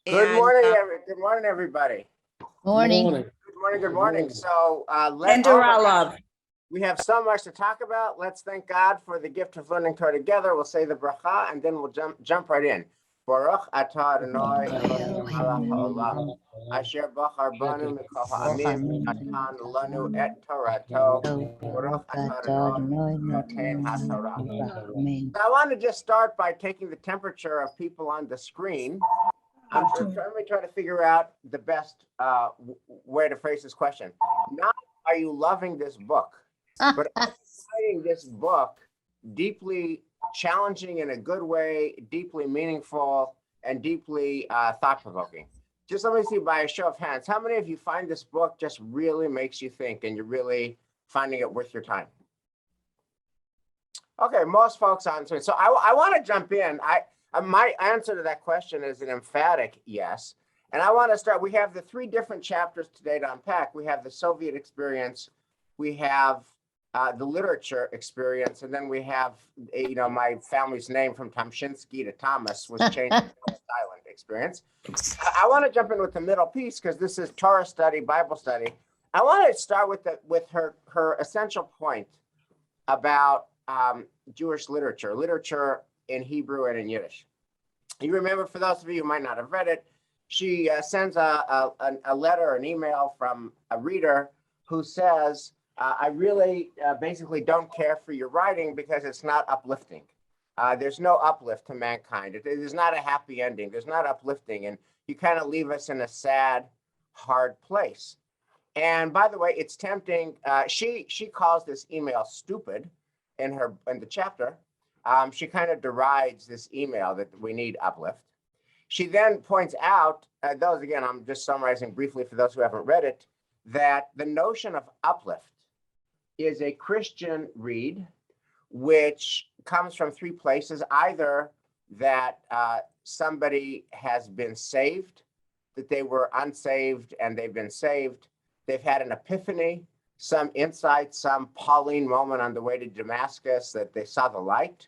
Good And morning, good morning, everybody. Morning. Good morning, good morning. So and Duralov. we have so much to talk about. Let's thank God for the gift of learning Torah together. We'll say the bracha and then we'll jump right in. Baruch atah Adonai Eloheinu melech haolam, asher bachar banu mikol ha'amim natan lanu et Torato. Baruch atah Adonai noten haTorah. I want to just start by taking the temperature of people on the screen. I'm trying to figure out the best way to phrase this question. Not are you loving this book, but are you finding this book deeply challenging in a good way, deeply meaningful, and deeply thought-provoking? Just let me see by a show of hands, how many of you find this book just really makes you think and you're really finding it worth your time? Okay, most folks answer. So I want to jump in. My answer to that question is an emphatic yes. And I want to start. We have the three different chapters today to unpack. We have the Soviet experience, we have the literature experience, and then we have, my family's name from Tomshinsky to Thomas was changed to silent experience. I want to jump in with the middle piece because this is Torah study, Bible study. I want to start with her essential point about Jewish literature in Hebrew and in Yiddish. You remember, for those of you who might not have read it, she sends a letter, an email from a reader who says, I really basically don't care for your writing because it's not uplifting. There's no uplift to mankind. It is not a happy ending. There's not uplifting. And you kind of leave us in a sad, hard place. And by the way, it's tempting. She calls this email stupid in the chapter. She kind of derides this email that we need uplift. She then points out, those again, I'm just summarizing briefly for those who haven't read it, that the notion of uplift is a Christian read, which comes from three places: either that somebody has been saved, that they were unsaved and they've been saved, they've had an epiphany, some insight, some Pauline moment on the way to Damascus that they saw the light,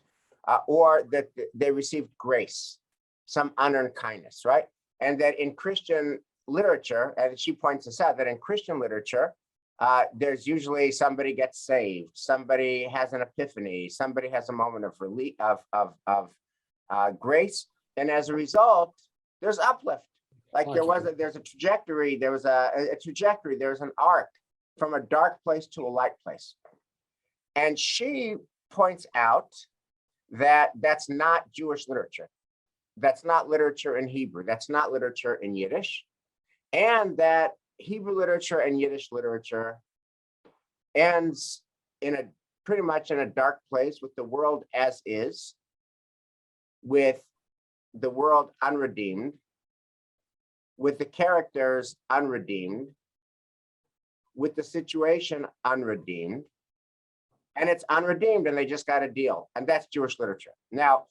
or that they received grace, some unearned kindness, right? And that in Christian literature, and she points this out, that in Christian literature, there's usually somebody gets saved, somebody has an epiphany, somebody has a moment of relief, of grace, and as a result, there's uplift. Like there's a trajectory, there was a trajectory, there's an arc from a dark place to a light place. And she points out that that's not Jewish literature. That's not literature in Hebrew. That's not literature in Yiddish. And that Hebrew literature and Yiddish literature ends pretty much in a dark place with the world as is, with the world unredeemed, with the characters unredeemed, with the situation unredeemed, and it's unredeemed, and they just got a deal, and that's Jewish literature. Now,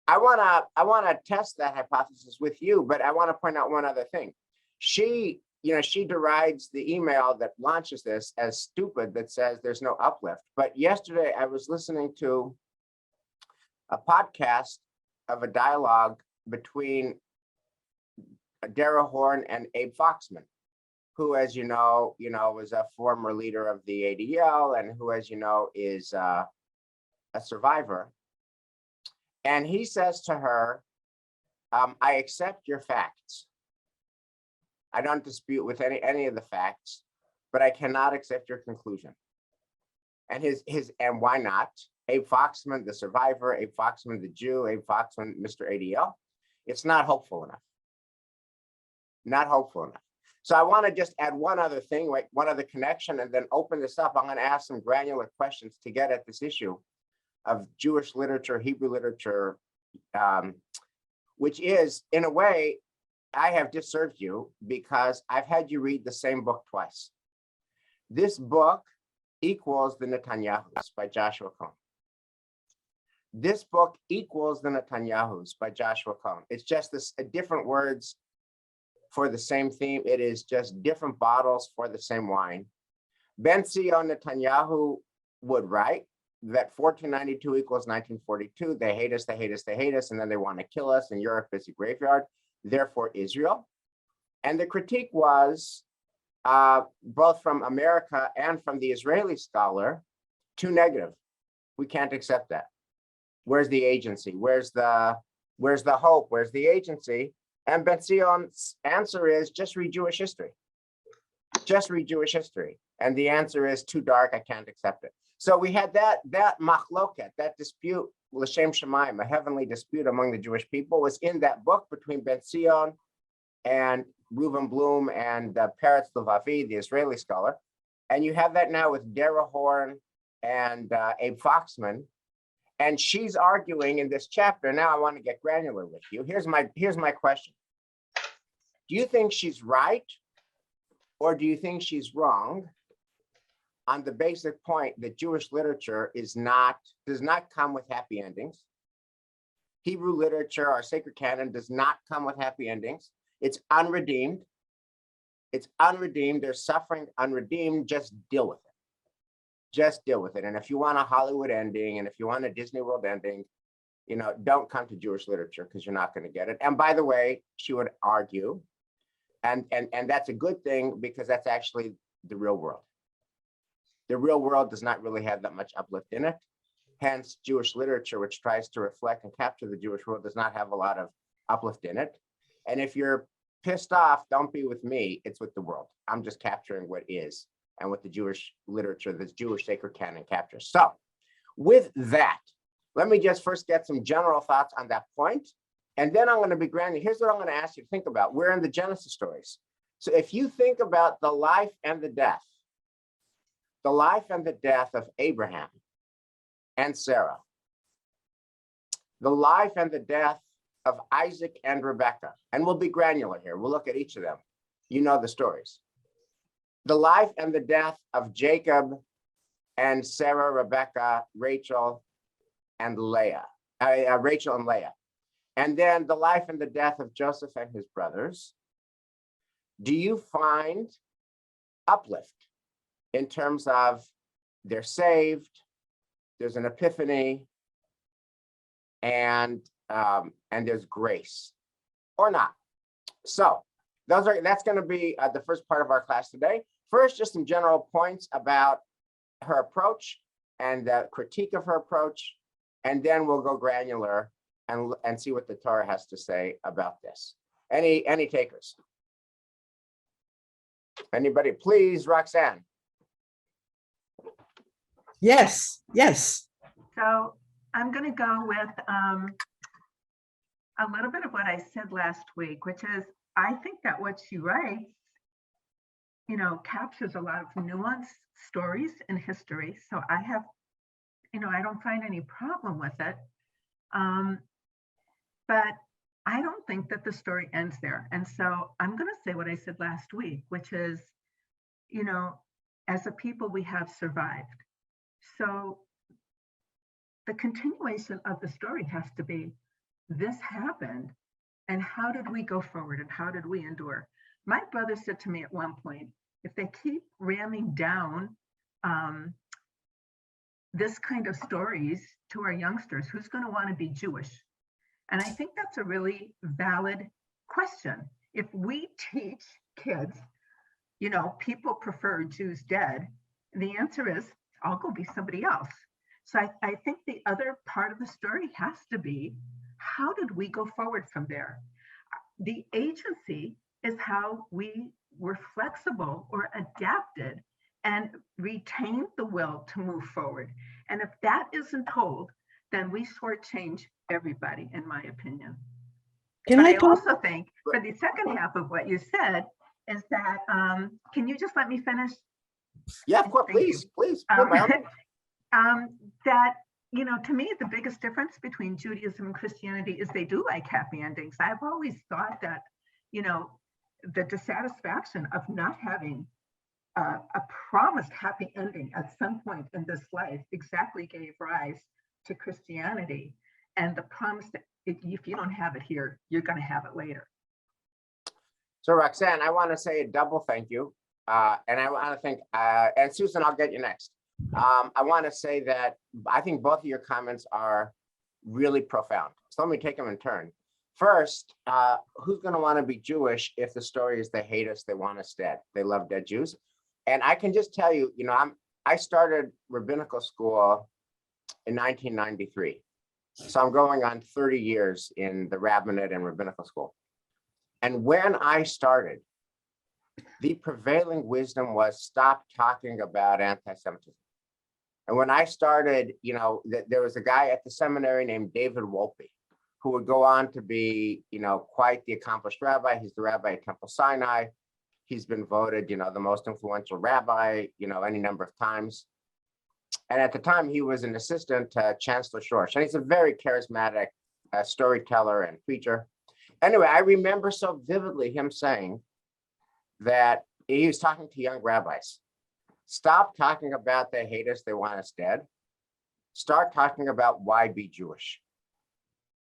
I wanna test that hypothesis with you, but I want to point out one other thing. She derides the email that launches this as stupid, that says there's no uplift. But yesterday I was listening to a podcast of a dialogue between Dara Horn and Abe Foxman, who, as you know, was a former leader of the ADL, and who, as you know, is a survivor. And he says to her, I accept your facts. I don't dispute with any of the facts, but I cannot accept your conclusion. And and why not? Abe Foxman, the survivor, Abe Foxman, the Jew, Abe Foxman, Mr. ADL. It's not hopeful enough. Not hopeful enough. So I want to just add one other thing, like one other connection, and then open this up. I'm going to ask some granular questions to get at this issue of Jewish literature, Hebrew literature, which is, in a way, I have disserved you because I've had you read the same book twice. This book equals the Netanyahus by Joshua Cohen. This book equals the Netanyahus by Joshua Cohen. It's just different words for the same theme. It is just different bottles for the same wine. Ben-Zion Netanyahu would write that 1492 equals 1942. They hate us, they hate us, they hate us, and then they want to kill us, and Europe is a graveyard. therefore Israel. And the critique was both from America and from the Israeli scholar, too negative. We can't accept that. Where's the agency? Where's the hope? Where's the agency? And Ben-Zion's answer is just read Jewish history. Just read Jewish history. And the answer is too dark, I can't accept it. So we had that machloket, that dispute, l'shem shamayim, a heavenly dispute among the Jewish people, was in that book between Ben-Zion and Reuven Blum and Peretz Levavi, the Israeli scholar. And you have that now with Dara Horn and Abe Foxman. And she's arguing in this chapter. Now I want to get granular with you. Here's my question. Do you think she's right, or do you think she's wrong on the basic point that Jewish literature does not come with happy endings? Hebrew literature, our sacred canon, does not come with happy endings. It's unredeemed. It's unredeemed. There's suffering unredeemed. Just deal with it. Just deal with it. And if you want a Hollywood ending, and if you want a Disney World ending, don't come to Jewish literature, because you're not going to get it. And by the way, she would argue, and that's a good thing, because that's actually the real world. The real world does not really have that much uplift in it. Hence, Jewish literature, which tries to reflect and capture the Jewish world, does not have a lot of uplift in it. And if you're pissed off, don't be with me, it's with the world. I'm just capturing what is, and what the Jewish literature, this Jewish sacred canon captures. So with that, let me just first get some general thoughts on that point. And then I'm going to be granular. Here's what I'm going to ask you to think about. We're in the Genesis stories. So if you think about the life and the death of Abraham and Sarah, the life and the death of Isaac and Rebekah, and we'll be granular here. We'll look at each of them. You know the stories. The life and the death of Jacob and Sarah, Rebekah, Rachel and Leah. And then the life and the death of Joseph and his brothers. Do you find uplift in terms of they're saved, there's an epiphany, and there's grace, or not? So that's going to be the first part of our class today. First, just some general points about her approach and the critique of her approach, and then we'll go granular and see what the Torah has to say about this. Any takers? Anybody? Please, Roxanne. Yes. So I'm going to go with a little bit of what I said last week, which is I think that what she writes, captures a lot of nuanced stories in history. So I have, I don't find any problem with it. But I don't think that the story ends there. And so I'm going to say what I said last week, which is, as a people, we have survived. So the continuation of the story has to be, this happened, and how did we go forward, and how did we endure? My brother said to me at one point, if they keep ramming down this kind of stories to our youngsters, who's going to want to be Jewish? And I think that's a really valid question. If we teach kids, people prefer Jews dead, the answer is, I'll go be somebody else. So I think the other part of the story has to be, how did we go forward from there? The agency is how we were flexible or adapted and retained the will to move forward. And if that isn't told, then we shortchange everybody, in my opinion. I also think for the second half of what you said is that, can you just let me finish? Yeah, of course, please. That, to me, the biggest difference between Judaism and Christianity is they do like happy endings. I've always thought that, the dissatisfaction of not having a promised happy ending at some point in this life exactly gave rise to Christianity, and the promise that if you don't have it here, you're going to have it later. So Roxanne, I want to say a double thank you. And I want to thank, and Susan, I'll get you next. I want to say that I think both of your comments are really profound. So let me take them in turn. First, who's going to want to be Jewish if the story is they hate us, they want us dead, they love dead Jews? And I can just tell you, I started rabbinical school in 1993. So I'm going on 30 years in the rabbinate and rabbinical school. And when I started, the prevailing wisdom was stop talking about anti-Semitism. And when I started, there was a guy at the seminary named David Wolpe, who would go on to be, quite the accomplished rabbi. He's the rabbi at Temple Sinai. He's been voted, the most influential rabbi, any number of times. And at the time, he was an assistant to Chancellor Schorsch. And he's a very charismatic storyteller and preacher. Anyway, I remember so vividly him saying that he was talking to young rabbis. Stop talking about they hate us, they want us dead. Start talking about why be Jewish.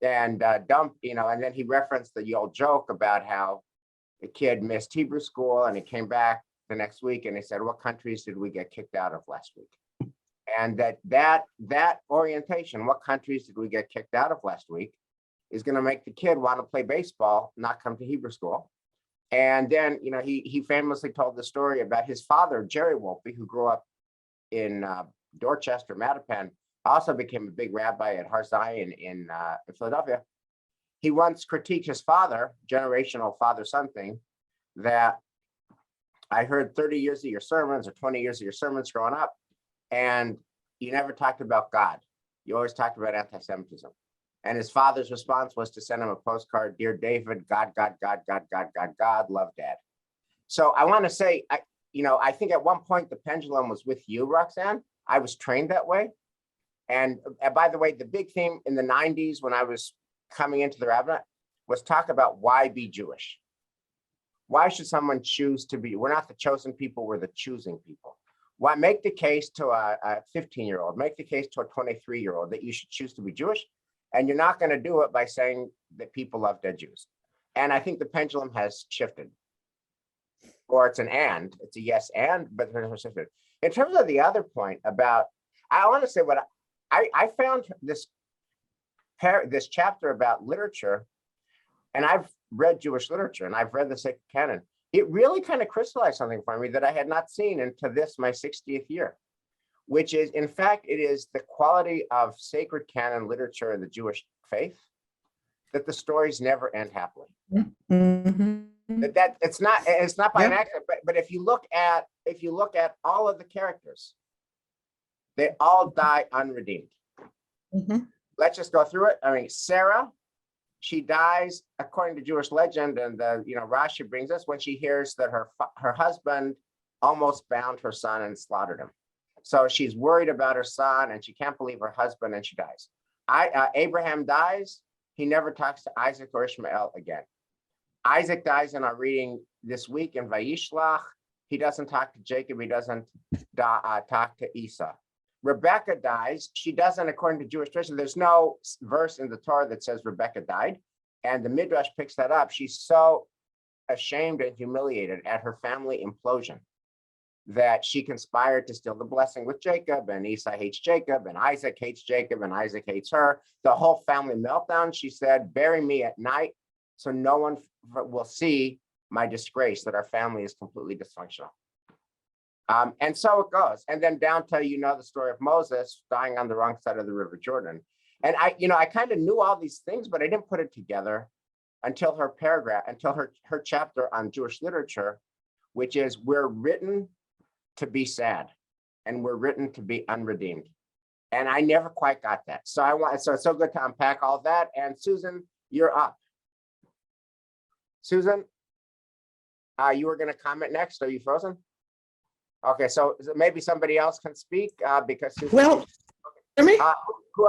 And and then he referenced the old joke about how the kid missed Hebrew school and he came back the next week and he said, what countries did we get kicked out of last week? And that orientation, what countries did we get kicked out of last week, is going to make the kid want to play baseball, not come to Hebrew school. And then, he famously told the story about his father, Jerry Wolpe, who grew up in Dorchester, Mattapan, also became a big rabbi at Har Zion in Philadelphia. He once critiqued his father, generational father-son thing, that I heard 30 years of your sermons or 20 years of your sermons growing up, and you never talked about God. You always talked about anti-Semitism. And his father's response was to send him a postcard, Dear David, God, God, God, God, God, God, God, love Dad. So I want to say, I think at one point the pendulum was with you, Roxanne. I was trained that way. And by the way, the big theme in the 90s when I was coming into the rabbinate was talk about why be Jewish. Why should someone choose to be? We're not the chosen people, we're the choosing people. Why make the case to a 15-year-old, make the case to a 23-year-old that you should choose to be Jewish? And you're not going to do it by saying that people love dead Jews. And I think the pendulum has shifted. Or it's a yes and, but it has shifted. In terms of the other point about, I want to say what I found this chapter about literature, and I've read Jewish literature and I've read the sacred canon. It really kind of crystallized something for me that I had not seen into this, my 60th year, which is, in fact, it is the quality of sacred canon literature in the Jewish faith that the stories never end happily. Mm-hmm. That it's not by an accident, but if you look at all of the characters, they all die unredeemed. Mm-hmm. Let's just go through it. I mean, Sarah, she dies according to Jewish legend, and Rashi brings us when she hears that her husband almost bound her son and slaughtered him. So she's worried about her son, and she can't believe her husband, and she dies. Abraham dies. He never talks to Isaac or Ishmael again. Isaac dies in our reading this week in Vayishlach. He doesn't talk to Jacob. He doesn't talk to Esau. Rebecca dies. She doesn't, according to Jewish tradition. There's no verse in the Torah that says Rebecca died. And the Midrash picks that up. She's so ashamed and humiliated at her family implosion that she conspired to steal the blessing with Jacob, and Esau hates Jacob, and Isaac hates Jacob, and Isaac hates her. The whole family meltdown. She said, bury me at night so no one will see my disgrace, that our family is completely dysfunctional. And so it goes. And then down to, the story of Moses dying on the wrong side of the River Jordan. And I kind of knew all these things, but I didn't put it together until her chapter on Jewish literature, which is we're written to be sad and we're written to be unredeemed. And I never quite got that. So it's so good to unpack all that. And Susan, you're up. Susan, you were going to comment next. Are you frozen? Okay, so maybe somebody else can speak because Susan. Well, hear me? Who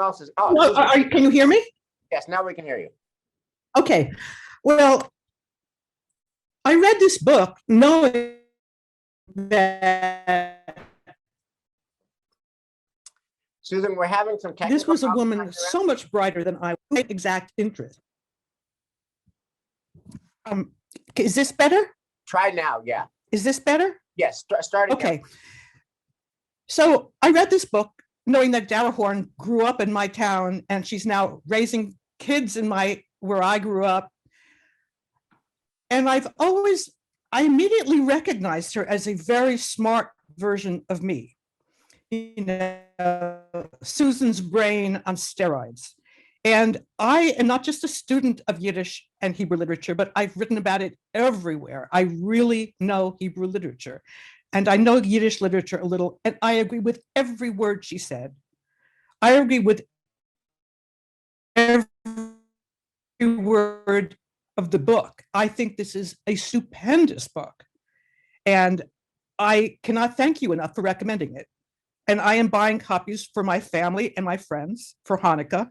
else is? Oh, no, can you hear me? Yes, now we can hear you. Okay. Well, I read this book knowing that Susan, we're having some technical this was a problems woman so much brighter than I was, exact interest. Is this better? Try now, yeah. Is this better? Yes, start again. Okay. So I read this book knowing that Dara Horn grew up in my town and she's now raising kids in my where I grew up. And I immediately recognized her as a very smart version of me. You know, Susan's brain on steroids. And I am not just a student of Yiddish and Hebrew literature, but I've written about it everywhere. I really know Hebrew literature. And I know Yiddish literature a little, and I agree with every word she said. I agree with every word of the book. I think this is a stupendous book. And I cannot thank you enough for recommending it. And I am buying copies for my family and my friends for Hanukkah.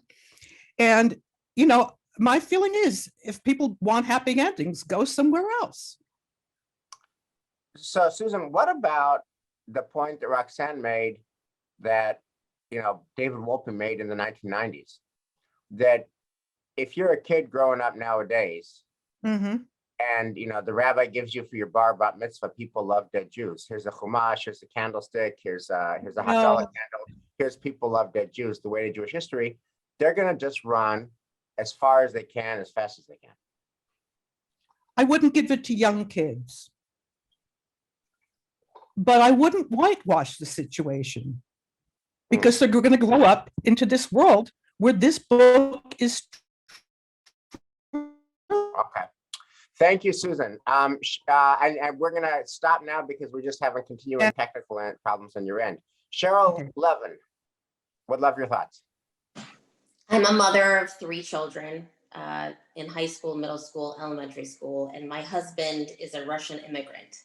And, you know, my feeling is if people want happy endings, go somewhere else. So, Susan, what about the point that Roxanne made that, you know, David Wolpe made in the 1990s, that if you're a kid growing up nowadays, and, you know, the rabbi gives you for your bar bat mitzvah, people love dead Jews. Here's a chumash, here's a candlestick, here's a Havdalah candle, here's people love dead Jews, the way to Jewish history. They're going to just run as far as they can, as fast as they can. I wouldn't give it to young kids. But I wouldn't whitewash the situation because they're going to grow up into this world where this book is. Okay. Thank you, Susan. And we're going to stop now because we're just having continuing technical problems on your end. Cheryl Levin, what love your thoughts? I'm a mother of 3 children in high school, middle school, elementary school, and my husband is a Russian immigrant.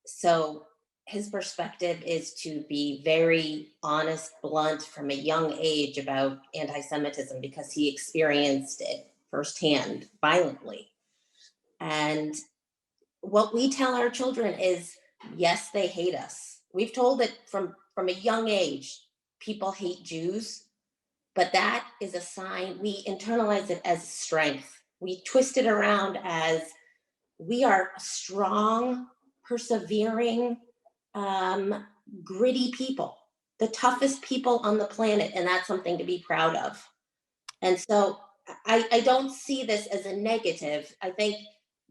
So his perspective is to be very honest, blunt from a young age about anti-Semitism because he experienced it firsthand, violently. And what we tell our children is, yes, they hate us. We've told it from a young age, people hate Jews, but that is a sign. We internalize it as strength. We twist it around as we are strong, persevering, gritty people, the toughest people on the planet, and that's something to be proud of. And so I don't see this as a negative. I think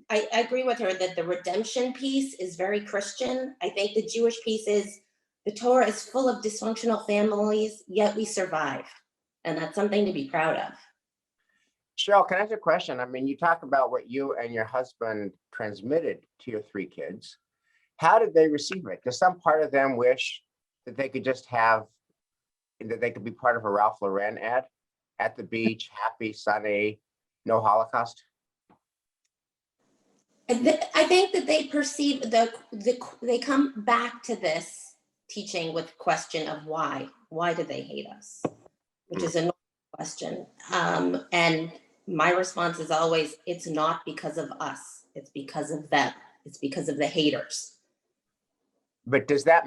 I agree with her that the redemption piece is very Christian. I think the Jewish piece is the Torah is full of dysfunctional families, yet we survive. And that's something to be proud of. Cheryl, can I ask you a question? I mean, you talk about what you and your husband transmitted to your 3 kids. How did they receive it? Does some part of them wish that they could just that they could be part of a Ralph Lauren ad at the beach, happy, sunny, no Holocaust? I think that they perceive they come back to this teaching with question of why. Why do they hate us? Which is a normal question. And my response is always, it's not because of us. It's because of them. It's because of the haters. But does that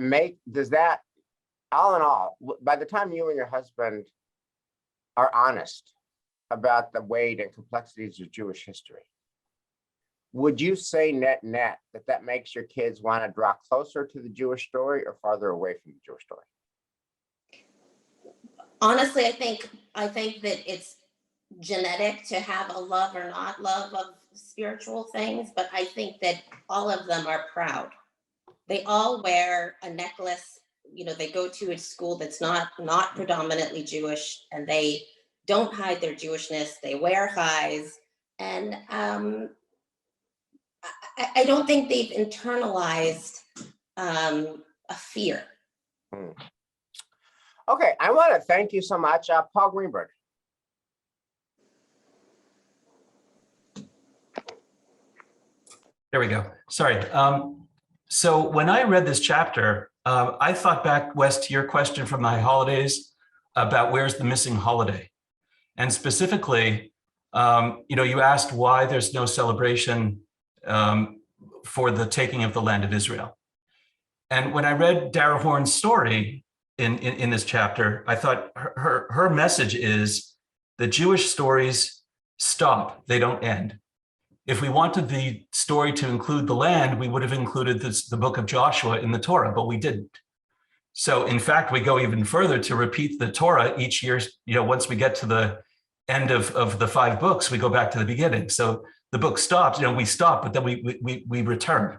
all in all, by the time you and your husband are honest about the weight and complexities of Jewish history, would you say net that makes your kids want to draw closer to the Jewish story or farther away from the Jewish story? Honestly, I think that it's genetic to have a love or not love of spiritual things, but I think that all of them are proud. They all wear a necklace. You know, they go to a school that's not predominantly Jewish, and they don't hide their Jewishness. They wear highs, and I don't think they've internalized a fear. Okay, I want to thank you so much, Paul Greenberg. There we go. Sorry. So when I read this chapter, I thought back, Wes, to your question from my holidays about where's the missing holiday. And specifically, you asked why there's no celebration for the taking of the land of Israel. And when I read Dara Horn's story in this chapter, I thought her message is the Jewish stories stop, they don't end. If we wanted the story to include the land, we would have included the book of Joshua in the Torah, but we didn't. So in fact, we go even further to repeat the Torah each year. Once we get to the end of the 5 books, we go back to the beginning. So the book stops, we stop, but then we return.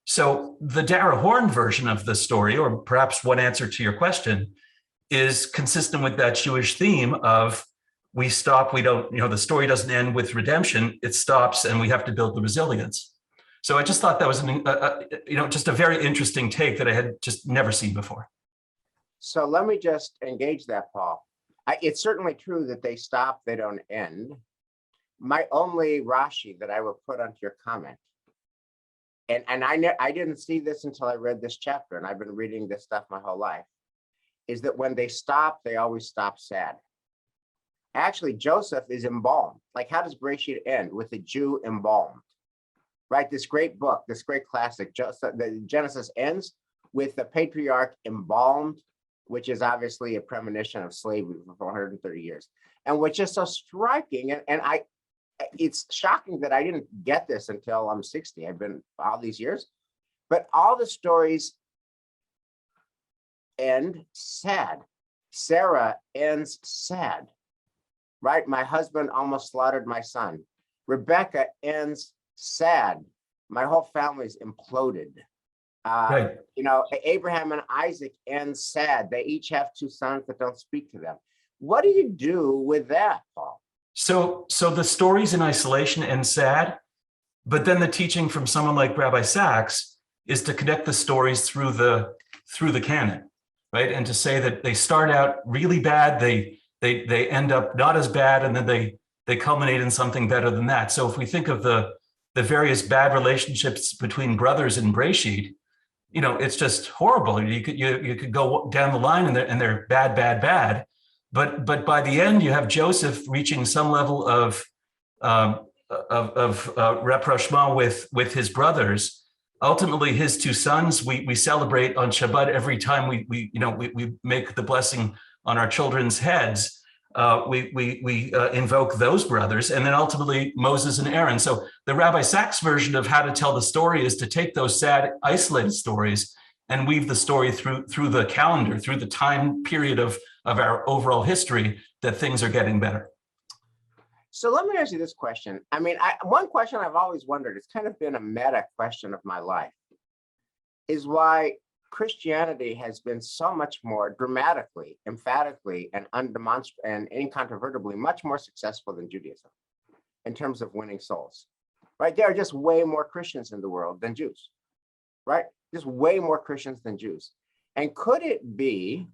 So the Dara Horn version of the story, or perhaps one answer to your question, is consistent with that Jewish theme of we stop, we don't, the story doesn't end with redemption, it stops, and we have to build the resilience. So I just thought that was just a very interesting take that I had just never seen before. So let me just engage that, Paul. It's certainly true that they stop, they don't end. My only Rashi that I would put onto your comment, and I didn't see this until I read this chapter, and I've been reading this stuff my whole life, is that when they stop, they always stop sad. Actually, Joseph is embalmed. Like, how does Bereshit end? With the Jew embalmed, right? This great book, this great classic, the Genesis ends with the patriarch embalmed, which is obviously a premonition of slavery for 430 years. And what's just so striking, it's shocking that I didn't get this until I'm 60. I've been all these years, but all the stories end sad. Sarah ends sad, right? My husband almost slaughtered my son. Rebecca ends sad. My whole family's imploded. Right. Abraham and Isaac end sad. They each have 2 sons that don't speak to them. What do you do with that, Paul? So the stories in isolation end sad, but then the teaching from someone like Rabbi Sachs is to connect the stories through the canon, right? And to say that they start out really bad, they end up not as bad, and then they culminate in something better than that. So if we think of the various bad relationships between brothers in Bereshit, it's just horrible. You could go down the line and they're bad. But by the end, you have Joseph reaching some level of rapprochement with his brothers. Ultimately, his 2 sons, we celebrate on Shabbat every time we make the blessing on our children's heads. We invoke those brothers, and then ultimately Moses and Aaron. So the Rabbi Sachs version of how to tell the story is to take those sad, isolated stories and weave the story through the calendar, through the time period of our overall history, that things are getting better. So let me ask you this question. I mean, one question I've always wondered, it's kind of been a meta question of my life, is why Christianity has been so much more dramatically, emphatically, and incontrovertibly much more successful than Judaism in terms of winning souls, right? There are just way more Christians in the world than Jews, right? Just way more Christians than Jews. And could it be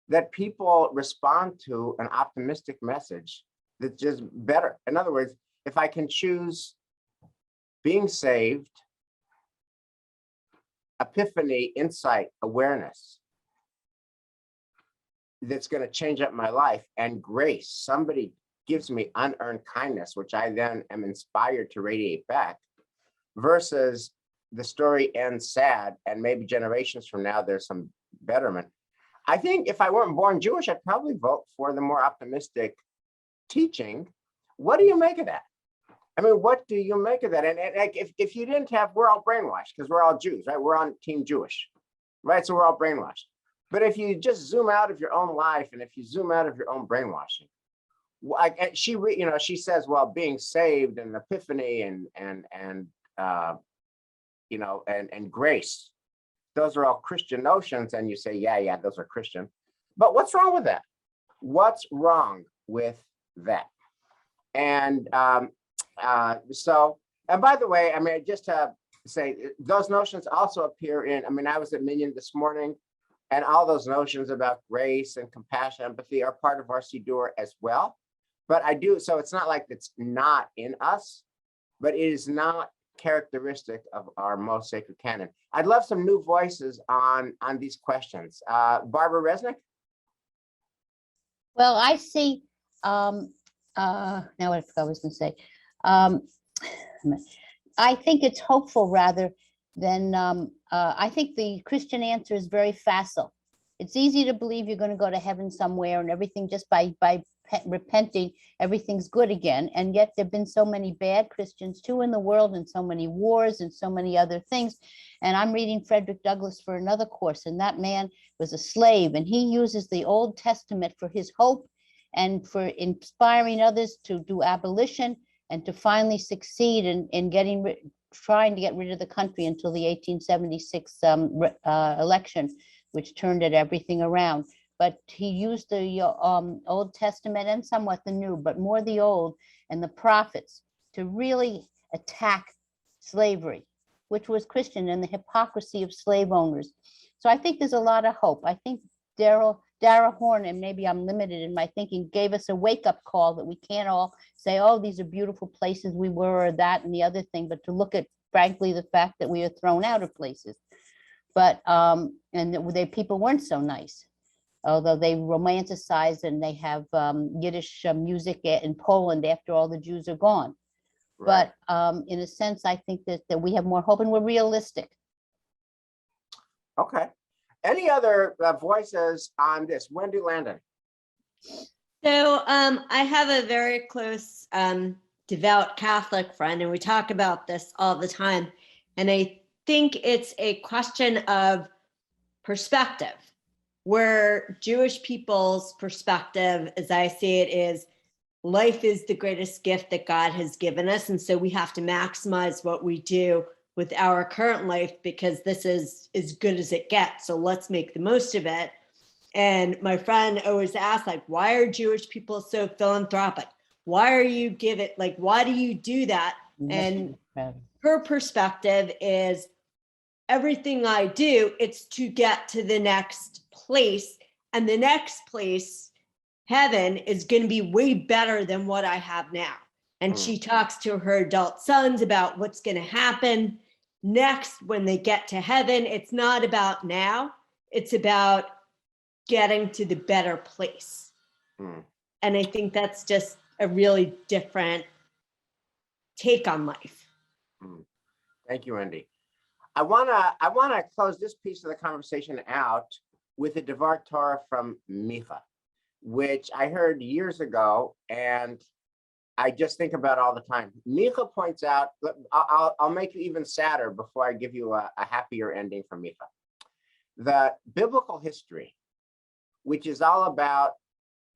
that people respond to an optimistic message that's just better? In other words, if I can choose being saved, epiphany, insight, awareness, that's going to change up my life, and grace, somebody gives me unearned kindness, which I then am inspired to radiate back, versus the story ends sad, and maybe generations from now, there's some betterment. I think if I weren't born Jewish, I'd probably vote for the more optimistic teaching. What do you make of that? I mean, what do you make of that? And if you didn't have, we're all brainwashed because we're all Jews, right? We're on Team Jewish, right? So we're all brainwashed. But if you just zoom out of your own life, and if you zoom out of your own brainwashing, she says, well, being saved and epiphany and grace, those are all Christian notions. And you say, yeah, those are Christian. But what's wrong with that? What's wrong with that? And and by the way, I mean, just to say, those notions also appear in, I was at Minyan this morning, and all those notions about grace and compassion, empathy are part of our Siddur as well. But so it's not like it's not in us, but it is not characteristic of our most sacred canon. I'd love some new voices on these questions. Barbara Resnick? Well, I see, now I forgot what I was going to say. I think it's hopeful rather than, I think the Christian answer is very facile. It's easy to believe you're going to go to heaven somewhere and everything just by repenting, everything's good again. And yet there've been so many bad Christians too in the world, and so many wars and so many other things. And I'm reading Frederick Douglass for another course, and that man was a slave, and he uses the Old Testament for his hope and for inspiring others to do abolition and to finally succeed in trying to get rid of the country until the 1876 election, which turned everything around. But he used the Old Testament and somewhat the New, but more the Old and the prophets to really attack slavery, which was Christian, and the hypocrisy of slave owners. So I think there's a lot of hope. I think Dara Horn, and maybe I'm limited in my thinking, gave us a wake-up call that we can't all say, oh, these are beautiful places we were, or that and the other thing, but to look at, frankly, the fact that we are thrown out of places. But and people weren't so nice, although they romanticize and they have Yiddish music in Poland after all the Jews are gone. Right. But in a sense, I think that we have more hope and we're realistic. Okay. Any other voices on this? Wendy Landon. So I have a very close devout Catholic friend, and we talk about this all the time. And I think it's a question of perspective, where Jewish people's perspective, as I see it, is life is the greatest gift that God has given us. And so we have to maximize what we do with our current life because this is as good as it gets. So let's make the most of it. And my friend always asks, like, why are Jewish people so philanthropic? Why are you why do you do that? And her perspective is everything I do, it's to get to the next place. And the next place, heaven, is going to be way better than what I have now. And she talks to her adult sons about what's going to happen next when they get to heaven. It's not about now, it's about getting to the better place. And I think that's just a really different take on life. Thank you, Wendy. I wanna close this piece of the conversation out with a Devar Torah from Micha, which I heard years ago, and I just think about all the time. Micha points out, I'll make you even sadder before I give you a happier ending from Micha. The biblical history, which is all about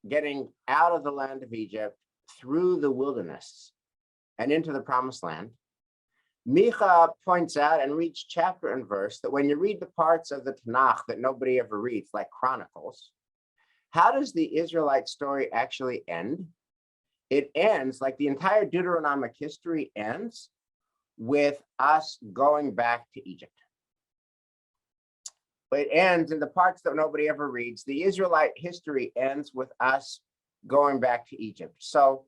getting out of the land of Egypt through the wilderness and into the promised land, Micha points out and reads chapter and verse that when you read the parts of the Tanakh that nobody ever reads, like Chronicles, how does the Israelite story actually end? It ends, like the entire Deuteronomic history ends, with us going back to Egypt. It ends in the parts that nobody ever reads. The Israelite history ends with us going back to Egypt. So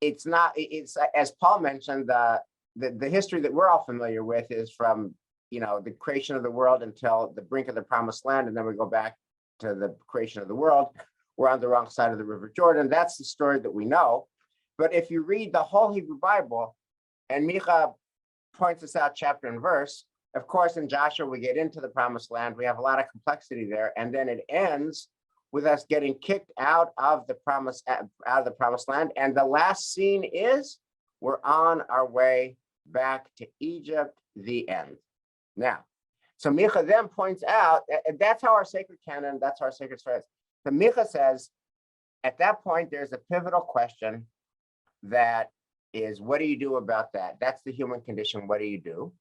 it's not, it's as Paul mentioned, the history that we're all familiar with is from, the creation of the world until the brink of the promised land. And then we go back to the creation of the world. We're on the wrong side of the River Jordan. That's the story that we know. But if you read the whole Hebrew Bible, and Micha points us out chapter and verse, of course, in Joshua, we get into the promised land. We have a lot of complexity there. And then it ends with us getting kicked out of the promised land. And the last scene is we're on our way back to Egypt, the end. Now, so Micha then points out, and that's how our sacred canon, that's our sacred story. So Micha says, at that point, there's a pivotal question that is, what do you do about that? That's the human condition. What do you do?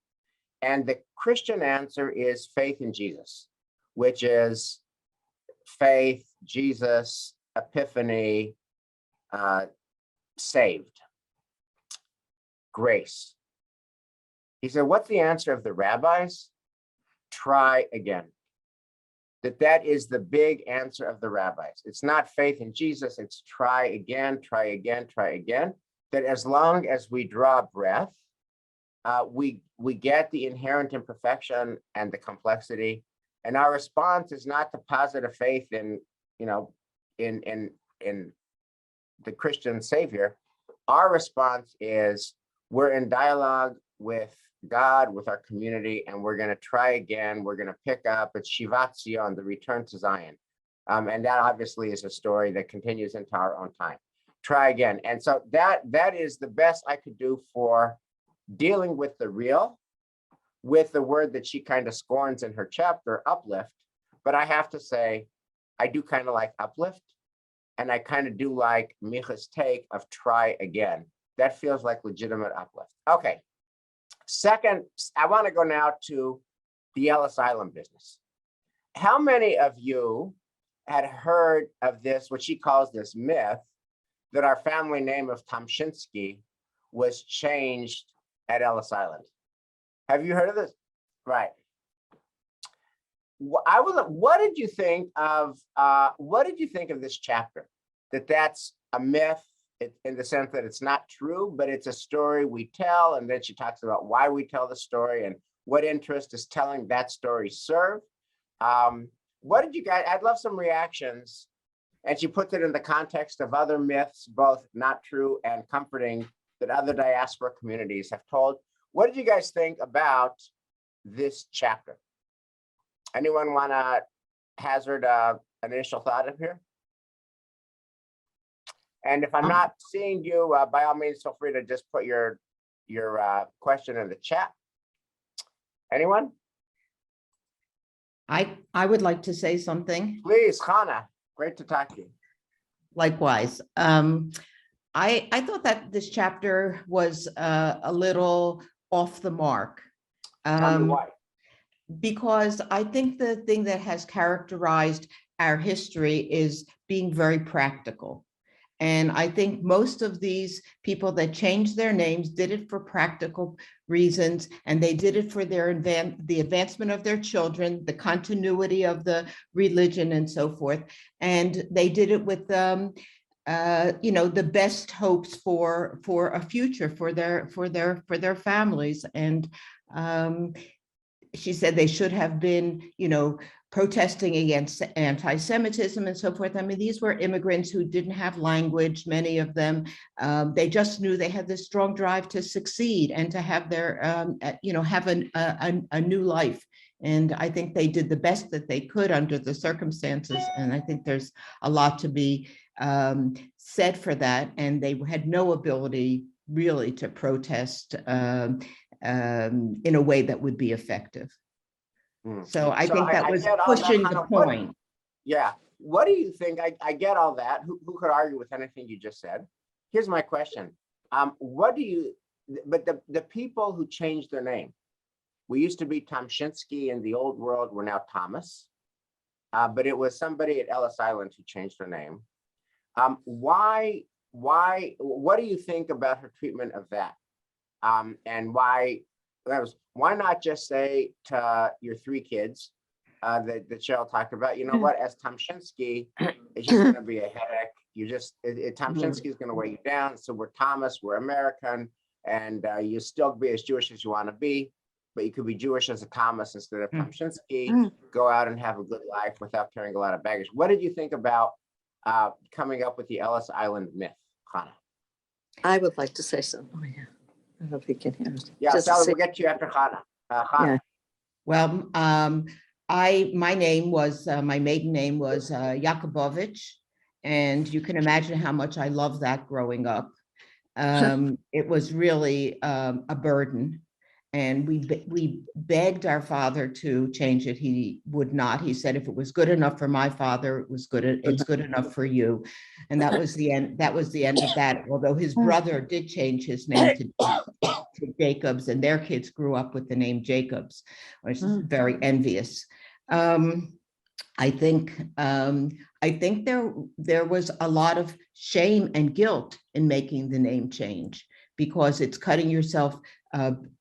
And the Christian answer is faith in Jesus, which is faith, Jesus, epiphany, saved, grace. He said, what's the answer of the rabbis? Try again. That is the big answer of the rabbis. It's not faith in Jesus, it's try again, try again, try again. That as long as we draw breath, we get the inherent imperfection and the complexity. And our response is not to positive faith in the Christian Savior. Our response is we're in dialogue with God, with our community, and we're going to try again. We're going to pick up. It's Shivat Zion, the return to Zion. And that obviously is a story that continues into our own time. Try again. And so that is the best I could do for dealing with the real, with the word that she kind of scorns in her chapter, uplift. But I have to say, I do kind of like uplift. And I kind of do like Micha's take of try again. That feels like legitimate uplift. Okay. Second, I want to go now to the Ellis Island business. How many of you had heard of this, what she calls this myth, that our family name of Tomshinsky was changed at Ellis Island? Have you heard of this? Right. What did you think of this chapter? That's a myth in the sense that it's not true, but it's a story we tell, and then she talks about why we tell the story and what interest is telling that story serve. What did you guys? I'd love some reactions. And she puts it in the context of other myths, both not true and comforting, that other diaspora communities have told. What did you guys think about this chapter? Anyone want to hazard an initial thought up here? And if I'm not seeing you, by all means, feel free to just put your question in the chat. Anyone? I would like to say something. Please, Hannah, great to talk to you. Likewise. I thought that this chapter was a little off the mark. Tell me why. Because I think the thing that has characterized our history is being very practical. And I think most of these people that changed their names did it for practical reasons, and they did it for the advancement of their children, the continuity of the religion and so forth. And they did it with the best hopes for a future for their families. And she said they should have been, protesting against anti-Semitism and so forth. I mean, these were immigrants who didn't have language, many of them. They just knew they had this strong drive to succeed and to have their, have a new life. And I think they did the best that they could under the circumstances. And I think there's a lot to be said for that. And they had no ability really to protest in a way that would be effective. So I think that was pushing the point. Yeah. What do you think? I get all that. Who could argue with anything you just said? Here's my question. But the people who changed their name, we used to be Tomshinsky in the old world, we're now Thomas. But it was somebody at Ellis Island who changed their name. What do you think about her treatment of that? And why not just say to your three kids that Cheryl talked about, you know what, as Tomshinsky, it's just going to be a headache. Tomshinsky is going to weigh you down. So we're Thomas, we're American, and you still be as Jewish as you want to be, but you could be Jewish as a Thomas instead of Tomshinsky, go out and have a good life without carrying a lot of baggage. What did you think about coming up with the Ellis Island myth, Hannah? I would like to say something. Oh, yeah. I don't know if you can hear us. Yeah, Sally, we'll get to you after Hannah. Yeah. Well, my maiden name was Yakubovich, and you can imagine how much I loved that growing up. It was really a burden, and we begged our father to change it. He would not. He said, if it was good enough for my father, it's good enough for you. And that was the end. That was the end of that. Although his brother did change his name to Jacobs, and their kids grew up with the name Jacobs, which is very envious. I think there was a lot of shame and guilt in making the name change, because it's cutting yourself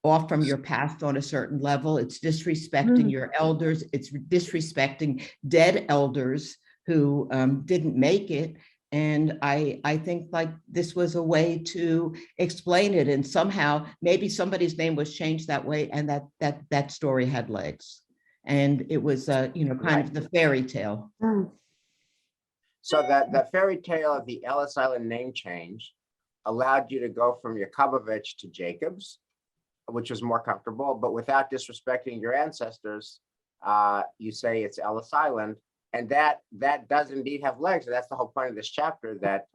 off from your past on a certain level. It's disrespecting your elders. It's disrespecting dead elders who didn't make it. And I think like this was a way to explain it. And somehow maybe somebody's name was changed that way, and that story had legs. And it was kind of the fairy tale. So the fairy tale of the Ellis Island name change allowed you to go from Yakubovich to Jacobs, which was more comfortable, but without disrespecting your ancestors, you say it's Ellis Island, and that does indeed have legs. And that's the whole point of this chapter, that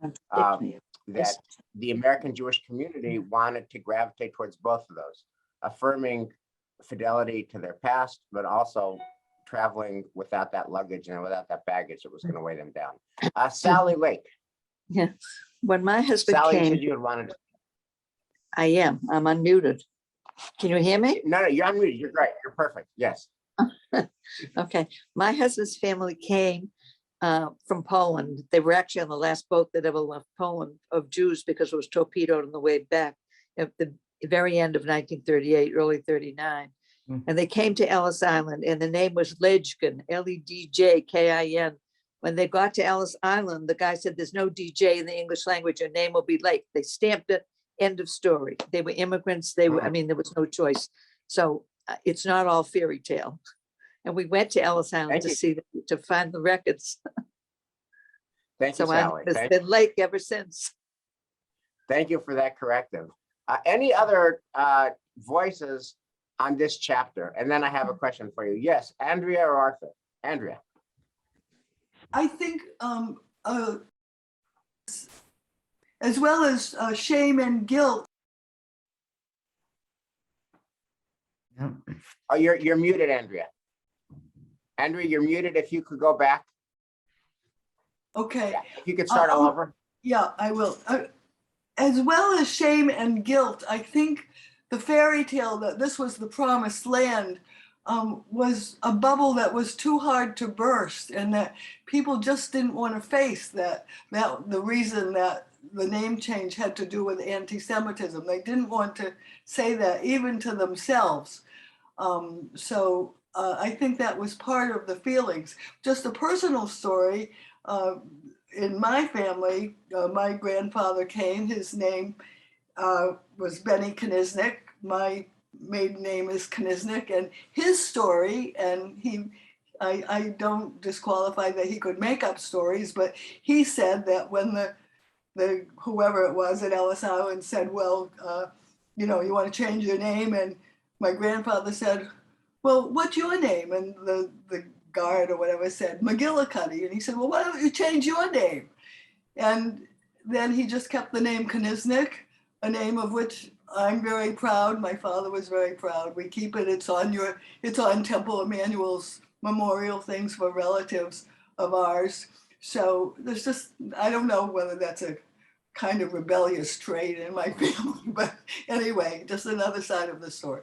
that the American Jewish community wanted to gravitate towards both of those, affirming fidelity to their past, but also traveling without that luggage and without that baggage that was going to weigh them down. Sally Lake. Yeah. When my husband Sally, you came, said you had wanted. I'm unmuted. Can you hear me? No, you're unmuted. You're great. You're perfect. Yes. Okay. My husband's family came from Poland. They were actually on the last boat that ever left Poland of Jews because it was torpedoed on the way back at the very end of 1938, early 39. And they came to Ellis Island, and the name was Ledjkin, Ledjkin. When they got to Ellis Island, the guy said, there's no DJ in the English language, your name will be Lake. They stamped it, end of story. They were immigrants. They were, I mean, there was no choice. So it's not all fairy tale. And we went to Ellis Island to see, to find the records. Thank you, So Sally. I've been Lake ever since. Thank you for that corrective. Any other voices on this chapter? And then I have a question for you. Yes, Andrea or Arthur? Andrea. I think as well as shame and guilt. Oh, you're muted, Andrea. Andrea, you're muted. If you could go back. Okay. Yeah, if you could start all over. Yeah, I will. As well as shame and guilt, I think the fairy tale that this was the promised land was a bubble that was too hard to burst, and that people just didn't want to face that the reason that the name change had to do with anti-Semitism. They didn't want to say that even to themselves. So I think that was part of the feelings. Just a personal story. In my family, my grandfather came, his name was Benny Kniznik. My maiden name is Kniznik, and his story, and I don't disqualify that he could make up stories, but he said that when the whoever it was at Ellis Island said, well, you know, you want to change your name, and my grandfather said, well, what's your name? And the guard or whatever said McGillicuddy, and he said, well, why don't you change your name? And then he just kept the name Kniznik, a name of which I'm very proud. My father was very proud. We keep it. It's on Temple Emmanuel's memorial things for relatives of ours. So there's just, I don't know whether that's a kind of rebellious trait in my family, but anyway, just another side of the story.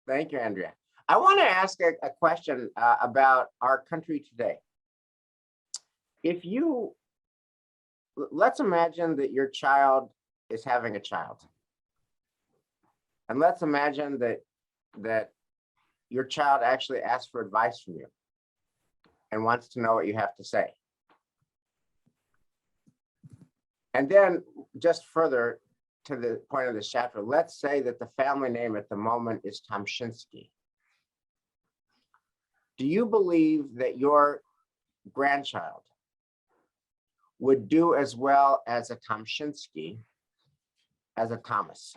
Thank you, Andrea. I want to ask a question about our country today. If you, let's imagine that your child is having a child. And let's imagine that your child actually asks for advice from you and wants to know what you have to say. And then just further to the point of this chapter, let's say that the family name at the moment is Tomshinsky. Do you believe that your grandchild would do as well as a Tomshinsky as a Thomas?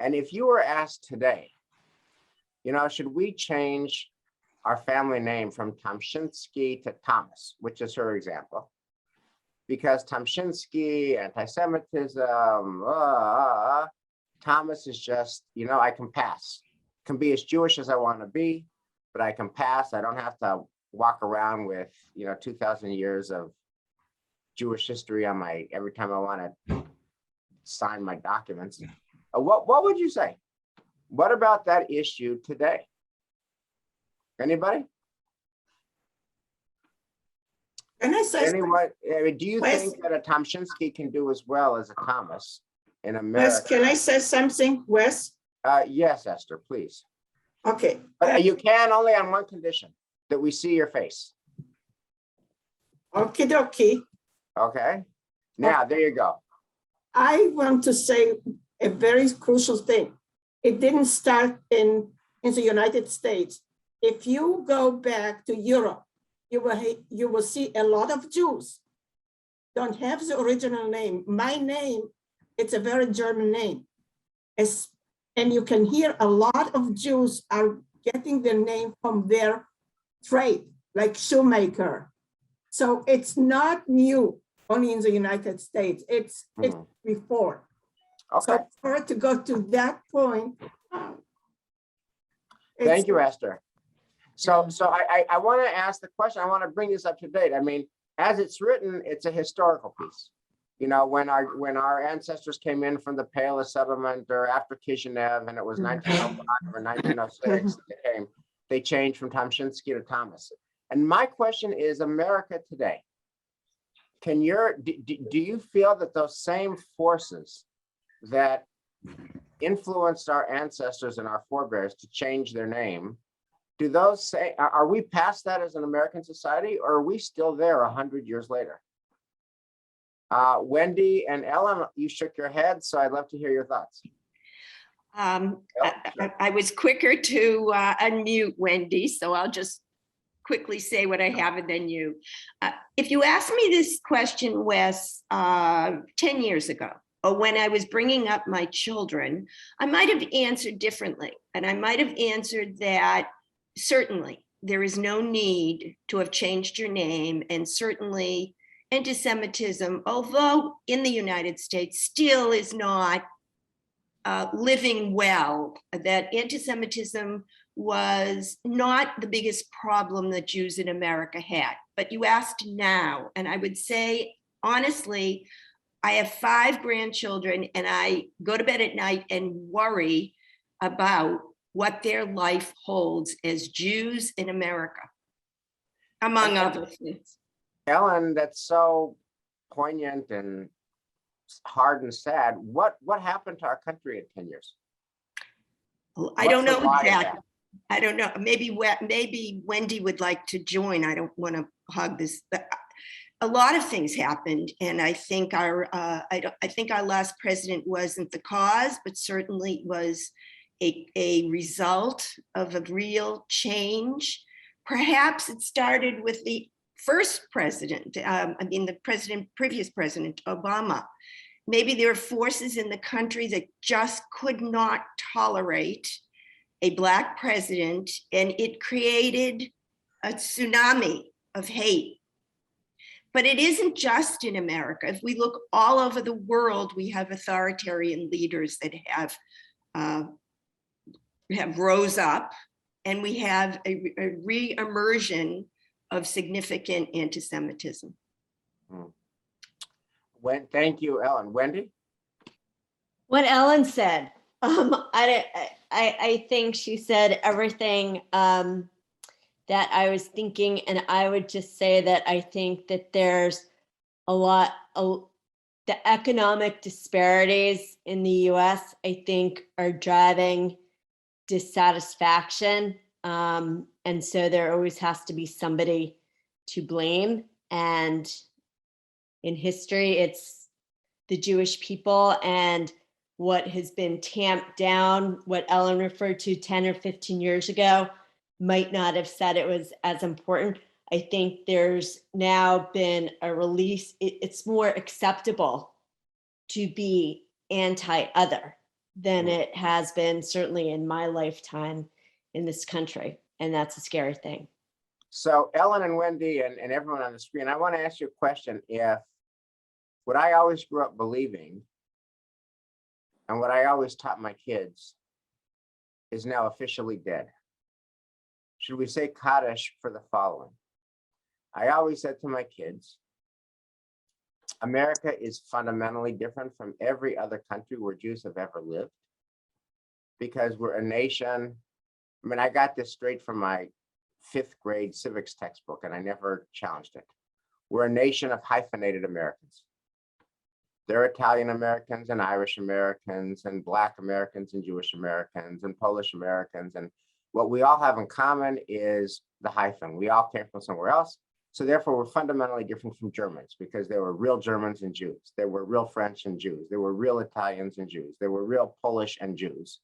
And if you were asked today, you know, should we change our family name from Tomshinsky to Thomas, which is her example, because Tomshinsky, anti-Semitism, Thomas is just, you know, I can pass. Can be as Jewish as I want to be, but I can pass. I don't have to walk around with, you know, 2,000 years of Jewish history on my, every time I want to sign my documents. What would you say? What about that issue today? Anybody? Can I say anyone? Do you Wes? think that a Tomshinsky can do as well as a Thomas in Wes, America? can I say something, Wes? Yes, Esther, please. Okay. But you can only on one condition, that we see your face. Okie dokie. Okay. Now, there you go. I want to say a very crucial thing. It didn't start in the United States. If you go back to Europe, you will see a lot of Jews don't have the original name. My name, it's a very German name. And you can hear a lot of Jews are getting their name from their trade, like shoemaker. So it's not new only in the United States. It's before. Okay. So for it to go to that point. Thank you, Esther. So I want to ask the question. I want to bring this up to date. I mean, as it's written, it's a historical piece. You know, when our ancestors came in from the Pale settlement or after Kishinev, and it was 1905 or 1906, they changed from Tomshinsky to Thomas. And my question is, America today, do you feel that those same forces that influenced our ancestors and our forebears to change their name, are we past that as an American society, or are we still there 100 years later? Wendy and Ellen, you shook your head, so I'd love to hear your thoughts. I was quicker to unmute Wendy, so I'll just quickly say what I have and then you. If you asked me this question, Wes, 10 years ago, or when I was bringing up my children, I might have answered differently. And I might have answered that certainly there is no need to have changed your name, and certainly anti-Semitism, although in the United States still is not living well, that anti-Semitism was not the biggest problem that Jews in America had. But you asked now, and I would say, honestly, I have 5 grandchildren, and I go to bed at night and worry about what their life holds as Jews in America, among other things. Ellen, that's so poignant and hard and sad. What happened to our country in 10 years? I don't know exactly. I don't know. Maybe Wendy would like to join. I don't want to hug this, but a lot of things happened, and I think I think our last president wasn't the cause, but certainly was a result of a real change. Perhaps it started with the first president, the previous president, Obama. Maybe there are forces in the country that just could not tolerate a Black president, and it created a tsunami of hate. But it isn't just in America. If we look all over the world, we have authoritarian leaders that have rose up, and we have a re-emersion of significant anti-Semitism. Thank you, Ellen. Wendy? What Ellen said, I think she said everything that I was thinking, and I would just say that I think that there's the economic disparities in the US, I think, are driving dissatisfaction. And so there always has to be somebody to blame. And in history, it's the Jewish people, and what has been tamped down, what Ellen referred to 10 or 15 years ago, might not have said it was as important. I think there's now been a release. It's more acceptable to be anti-other than it has been, certainly in my lifetime in this country. And that's a scary thing. So Ellen and Wendy and everyone on the screen, I want to ask you a question. If what I always grew up believing and what I always taught my kids is now officially dead, should we say Kaddish for the following? I always said to my kids, America is fundamentally different from every other country where Jews have ever lived, because we're a nation. I mean, I got this straight from my 5th grade civics textbook, and I never challenged it. We're a nation of hyphenated Americans. There are Italian Americans and Irish Americans and Black Americans and Jewish Americans and Polish Americans. And what we all have in common is the hyphen. We all came from somewhere else. So therefore, we're fundamentally different from Germans, because there were real Germans and Jews. There were real French and Jews. There were real Italians and Jews. There were real Polish and Jews.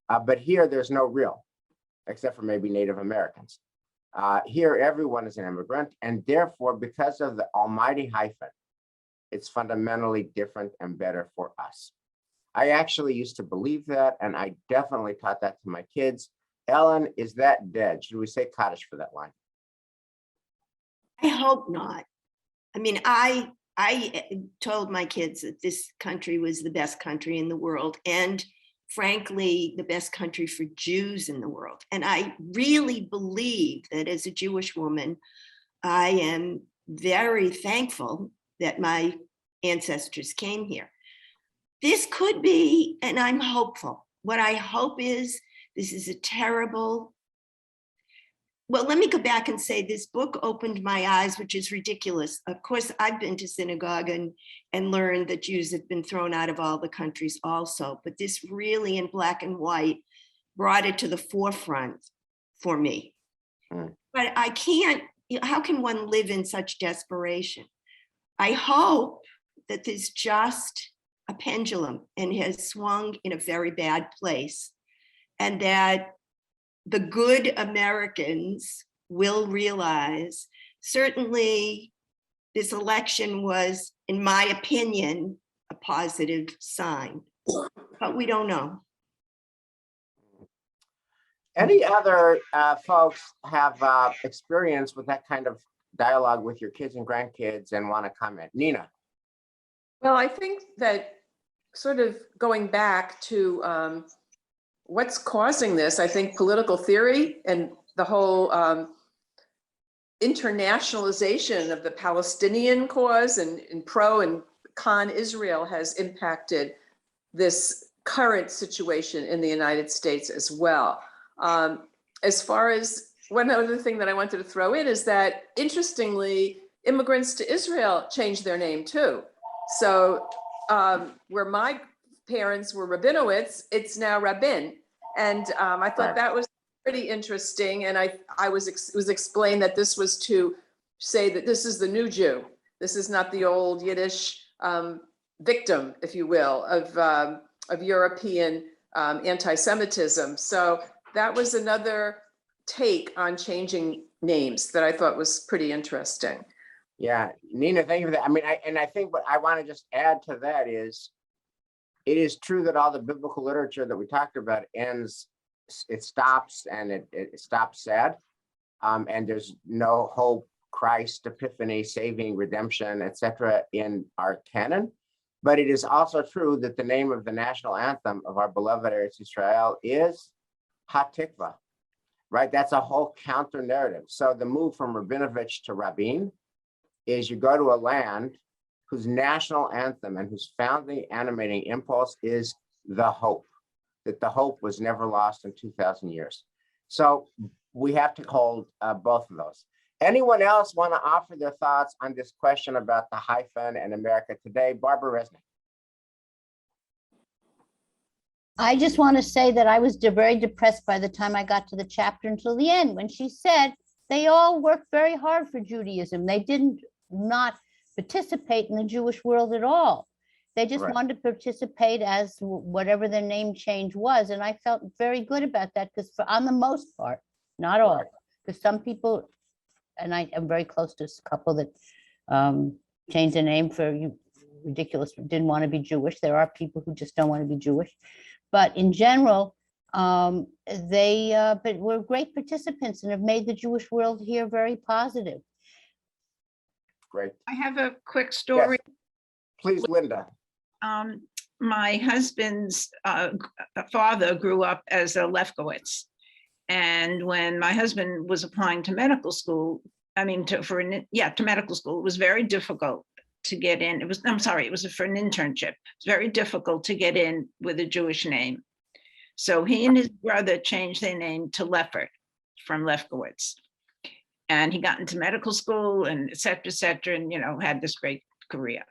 But here, there's no real, except for maybe Native Americans. Here, everyone is an immigrant. And therefore, because of the almighty hyphen, it's fundamentally different and better for us. I actually used to believe that, and I definitely taught that to my kids. Ellen, is that dead? Should we say Kaddish for that line? I hope not. I mean, I told my kids that this country was the best country in the world, and frankly, the best country for Jews in the world. And I really believe that as a Jewish woman, I am very thankful that my ancestors came here. This could be, and I'm hopeful. What I hope is this is a terrible, well, let me go back and say this book opened my eyes, which is ridiculous. Of course, I've been to synagogue and learned that Jews have been thrown out of all the countries also, but this really in black and white brought it to the forefront for me. But I can't, how can one live in such desperation? I hope that there's just a pendulum and has swung in a very bad place, and that the good Americans will realize, certainly this election was, in my opinion, a positive sign, but we don't know. Any other folks have experience with that kind of dialogue with your kids and grandkids and want to comment? Nina. Well, I think that sort of going back to what's causing this, I think political theory and the whole internationalization of the Palestinian cause and pro and con Israel has impacted this current situation in the United States as well. As far as one other thing that I wanted to throw in is that, interestingly, immigrants to Israel changed their name too. So where my parents were Rabinowitz, it's now Rabin. And I thought that was pretty interesting. And it was explained that this was to say that this is the new Jew. This is not the old Yiddish victim, if you will, of European anti-Semitism. So that was another take on changing names that I thought was pretty interesting. Yeah, Nina, thank you for that. I mean, I think what I want to just add to that is, it is true that all the biblical literature that we talked about ends, it stops, and it stops sad. And there's no hope, Christ, epiphany, saving, redemption, etc. in our canon. But it is also true that the name of the national anthem of our beloved Eretz Israel is Hatikva, right? That's a whole counter narrative. So the move from Rabinovich to Rabin is you go to a land whose national anthem and whose founding animating impulse is the hope, that the hope was never lost in 2,000 years. So we have to hold both of those. Anyone else want to offer their thoughts on this question about the hyphen and America today? Barbara Resnick. I just want to say that I was very depressed by the time I got to the chapter until the end, when she said they all worked very hard for Judaism. They didn't not participate in the Jewish world at all. They just wanted to participate as whatever their name change was. And I felt very good about that, because on the most part, not all, because some people, and I am very close to a couple that changed their name for ridiculous, didn't want to be Jewish. There are people who just don't want to be Jewish. But in general, but were great participants and have made the Jewish world here very positive. Great. I have a quick story. Yes. Please, Linda. My husband's father grew up as a Lefkowitz. And when my husband was applying to medical school, to medical school, it was very difficult to get in. It was for an internship. It's very difficult to get in with a Jewish name. So he and his brother changed their name to Leffert from Lefkowitz. And he got into medical school and et cetera, and, had this great career.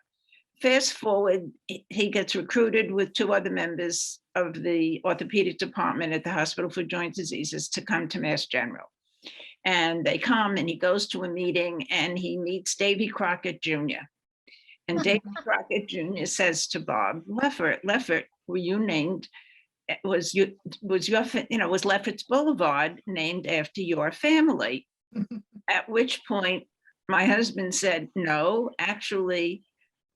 Fast forward, he gets recruited with two other members of the orthopedic department at the Hospital for Joint Diseases to come to Mass General. And they come and he goes to a meeting and he meets Davy Crockett Jr. And Davy Crockett Jr. says to Bob, Leffert, were you named, was Lefferts Boulevard named after your family? At which point my husband said, no, actually,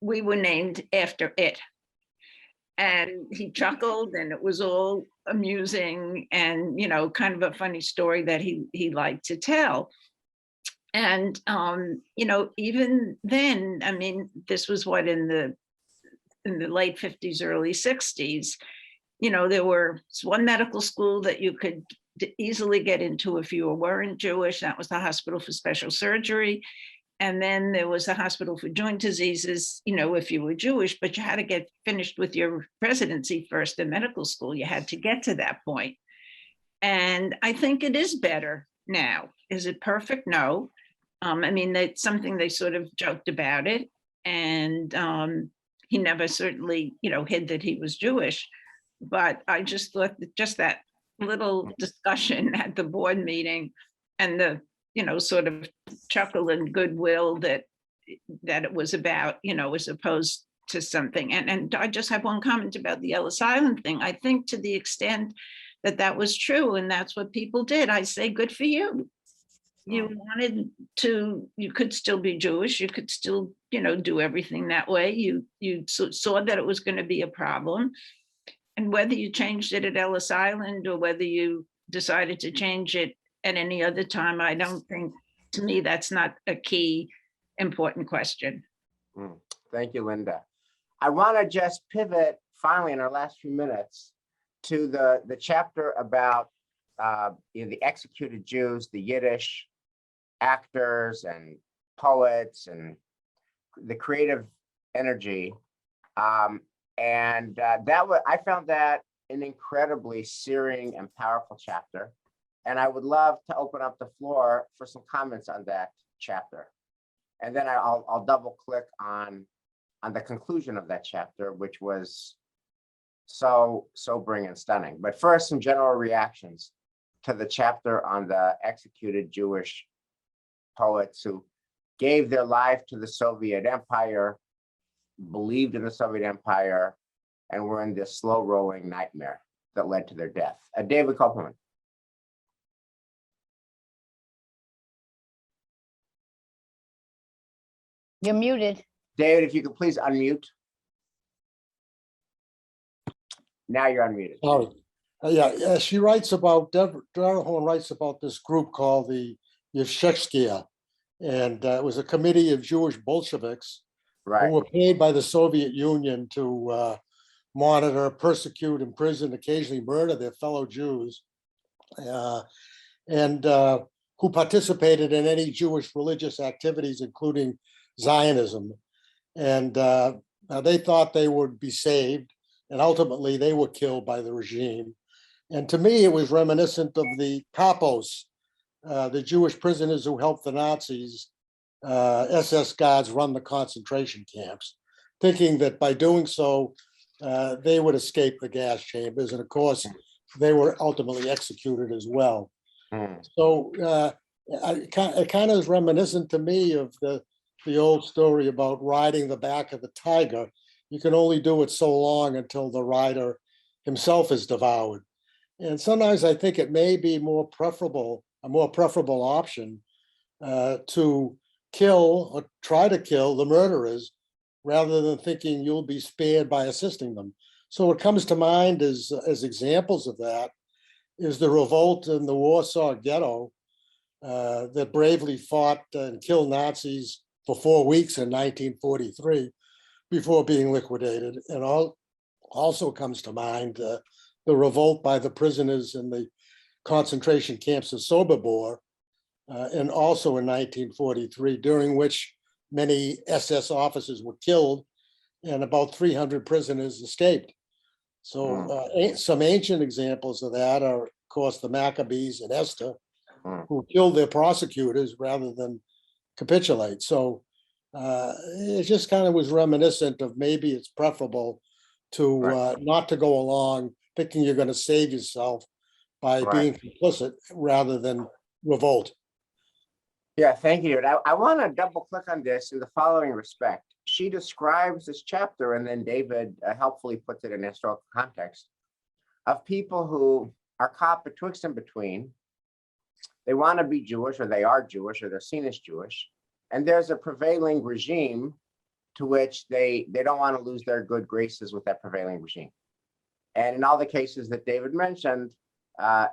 we were named after it. And he chuckled, and it was all amusing and, kind of a funny story that he liked to tell. And, even then, this was in the late 50s, early 60s, there was one medical school that you could easily get into if you weren't Jewish. That was the Hospital for Special Surgery. And then there was the Hospital for Joint Diseases, if you were Jewish, but you had to get finished with your residency first in medical school. You had to get to that point. And I think it is better now. Is it perfect? No. That's something they sort of joked about it. And he never certainly, hid that he was Jewish. But I just thought that just that little discussion at the board meeting and the, sort of chuckle and goodwill that it was about, as opposed to something. And I just have one comment about the Ellis Island thing. I think to the extent that was true and that's what people did, I say good for you. You wanted to, you could still be Jewish, you could still, do everything that way. You saw that it was going to be a problem. And whether you changed it at Ellis Island or whether you decided to change it at any other time, I don't think, to me, that's not a key important question. Thank you, Linda. I want to just pivot finally in our last few minutes to the chapter about the executed Jews, the Yiddish actors and poets and the creative energy. I found that an incredibly searing and powerful chapter. And I would love to open up the floor for some comments on that chapter. And then I'll double click on the conclusion of that chapter, which was so sobering and stunning. But first, some general reactions to the chapter on the executed Jewish poets who gave their life to the Soviet Empire, believed in the Soviet Empire, and were in this slow rolling nightmare that led to their death. David Kopelman. You're muted. David, if you could please unmute. Now you're unmuted. Sorry. Yeah, she writes about, Deborah Horn writes about this group called the Yevshechskia, and it was a committee of Jewish Bolsheviks who were paid by the Soviet Union to monitor, persecute, imprison, occasionally murder their fellow Jews, and who participated in any Jewish religious activities, including Zionism. And they thought they would be saved, and ultimately they were killed by the regime. And to me, it was reminiscent of the Kapos, the Jewish prisoners who helped the Nazis, SS guards, run the concentration camps, thinking that by doing so, they would escape the gas chambers. And of course, they were ultimately executed as well. So it kind of is reminiscent to me of the old story about riding the back of the tiger. You can only do it so long until the rider himself is devoured. And sometimes I think it may be a more preferable option to kill or try to kill the murderers rather than thinking you'll be spared by assisting them. So what comes to mind as examples of that is the revolt in the Warsaw Ghetto that bravely fought and killed Nazis for 4 weeks in 1943 before being liquidated. And also comes to mind the revolt by the prisoners in the concentration camps of Sobibor, and also in 1943, during which many SS officers were killed and about 300 prisoners escaped. So some ancient examples of that are, of course, the Maccabees and Esther, who killed their prosecutors rather than capitulate. So it just kind of was reminiscent of maybe it's preferable to not to go along thinking you're going to save yourself by being complicit rather than revolt. Yeah, thank you. I want to double click on this in the following respect. She describes this chapter, and then David helpfully puts it in historical context, of people who are caught betwixt and between. They want to be Jewish, or they are Jewish, or they're seen as Jewish. And there's a prevailing regime to which they don't want to lose their good graces with that prevailing regime. And in all the cases that David mentioned,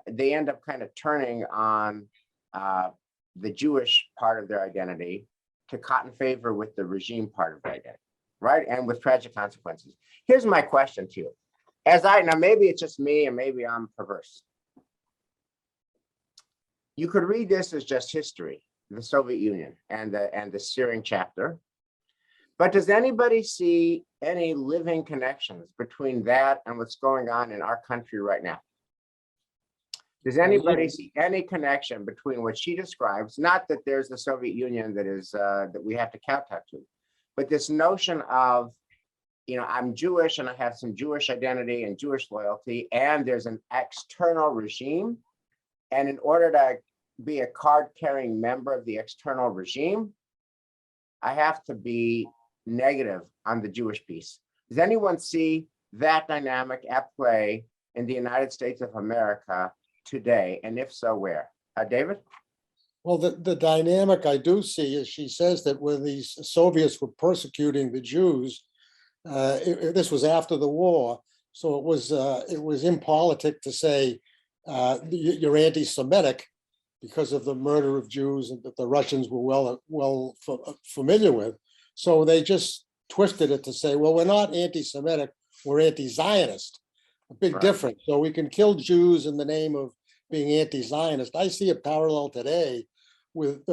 they end up kind of turning on the Jewish part of their identity to cotton favor with the regime part of their identity, right? And with tragic consequences. Here's my question to you. now maybe it's just me and maybe I'm perverse. You could read this as just history, the Soviet Union and the Syrian chapter. But does anybody see any living connections between that and what's going on in our country right now? Does anybody see any connection between what she describes? Not that there's the Soviet Union that is that we have to kowtow to, but this notion of, you know, I'm Jewish and I have some Jewish identity and Jewish loyalty, and there's an external regime. And in order to be a card-carrying member of the external regime, I have to be negative on the Jewish piece. Does anyone see that dynamic at play in the United States of America today? And if so, where? David? Well, the dynamic I do see is she says that when these Soviets were persecuting the Jews, this was after the war, so it was impolitic to say you're anti-Semitic because of the murder of Jews and that the Russians were well familiar with. So they just twisted it to say, well, we're not anti-Semitic, we're anti-Zionist. A big difference. So we can kill Jews in the name of being anti-Zionist. I see a parallel today with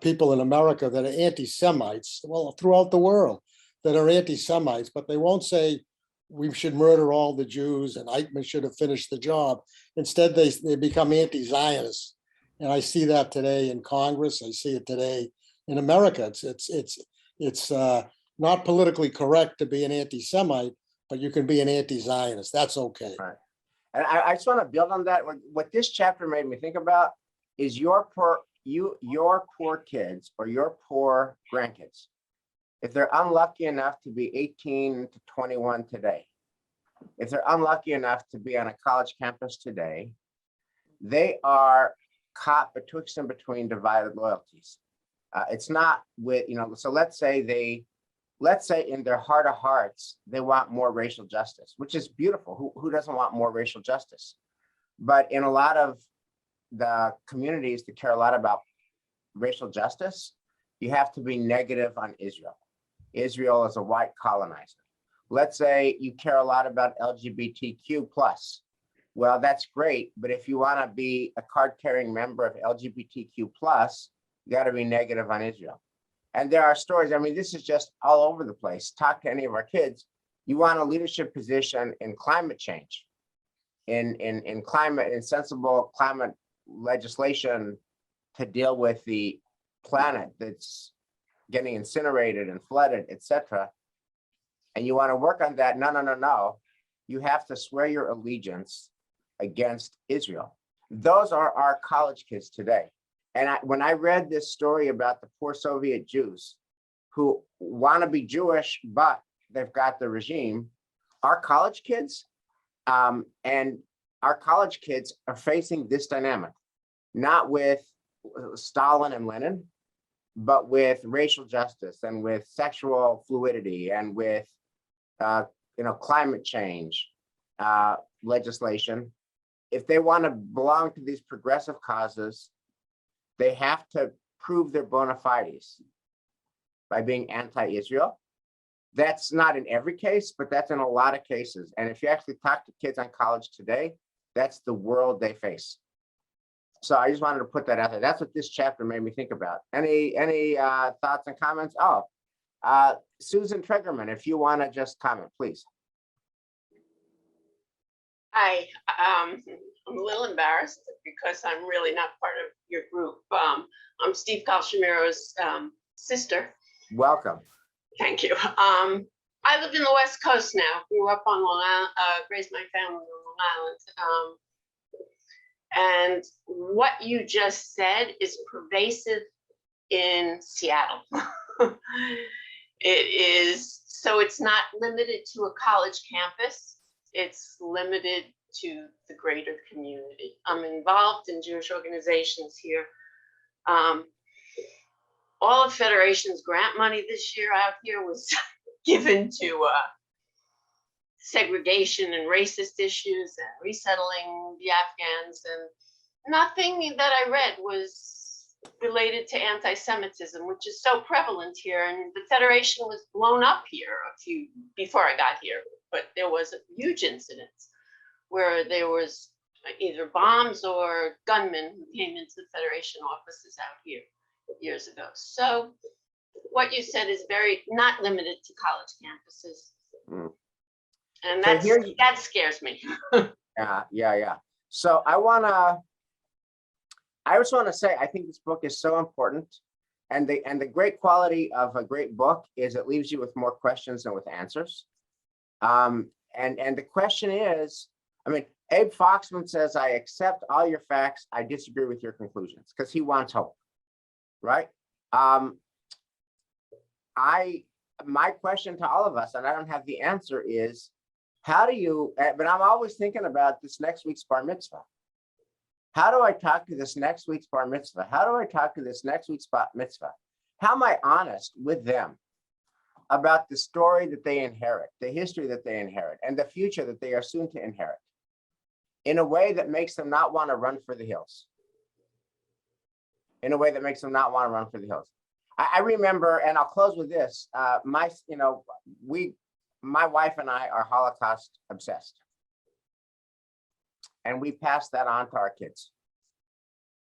people in America that are anti-Semites, well, throughout the world, that are anti-Semites, but they won't say we should murder all the Jews and Eichmann should have finished the job. Instead, they become anti-Zionists. And I see that today in Congress. I see it today in America. It's not politically correct to be an anti-Semite, but you can be an anti-Zionist. That's okay. Right. And I just want to build on that. What this chapter made me think about is your poor kids or your poor grandkids. If they're unlucky enough to be 18 to 21 today, if they're unlucky enough to be on a college campus today, they are caught betwixt and between divided loyalties. It's not with, so let's say in their heart of hearts, they want more racial justice, which is beautiful. Who doesn't want more racial justice? But in a lot of the communities that care a lot about racial justice, you have to be negative on Israel. Israel is a white colonizer. Let's say you care a lot about LGBTQ+. Well, that's great, but if you want to be a card-carrying member of LGBTQ+, you got to be negative on Israel. And there are stories, I mean, this is just all over the place. Talk to any of our kids. You want a leadership position in climate change, in sensible climate legislation to deal with the planet that's getting incinerated and flooded, etc. And you want to work on that. No. You have to swear your allegiance against Israel. Those are our college kids today. And when I read this story about the poor Soviet Jews who want to be Jewish, but they've got the regime, our college kids are facing this dynamic, not with Stalin and Lenin, but with racial justice and with sexual fluidity and with climate change legislation. If they want to belong to these progressive causes, they have to prove their bona fides by being anti-Israel. That's not in every case, but that's in a lot of cases. And if you actually talk to kids on college today, that's the world they face. So I just wanted to put that out there. That's what this chapter made me think about. Any thoughts and comments? Susan Triggerman, if you want to just comment, please. Hi, I'm a little embarrassed because I'm really not part of your group. I'm Steve Calshimiro's sister. Welcome. Thank you. I live in the West Coast now. Grew up on Long Island, raised my family on Long Island. And what you just said is pervasive in Seattle. It is, so it's not limited to a college campus. It's limited to the greater community. I'm involved in Jewish organizations here. All of Federation's grant money this year out here was given to segregation and racist issues and resettling the Afghans, and nothing that I read was related to anti-Semitism, which is so prevalent here. And the Federation was blown up here before I got here, but there was huge incidents where there was either bombs or gunmen who came into the Federation offices out here years ago. So what you said is very not limited to college campuses. And So that scares me. Yeah. So I just want to say, I think this book is so important. And the great quality of a great book is it leaves you with more questions than with answers. And the question is, I mean, Abe Foxman says, I accept all your facts. I disagree with your conclusions, because he wants hope, right? My question to all of us, and I don't have the answer, is how do you, but I'm always thinking about this next week's bar mitzvah. How do I talk to this next week's bar mitzvah? How do I talk to this next week's bat mitzvah? How am I honest with them about the story that they inherit, the history that they inherit, and the future that they are soon to inherit, in a way that makes them not want to run for the hills? In a way that makes them not want to run for the hills. I remember, and I'll close with this, my wife and I are Holocaust obsessed. And we pass that on to our kids.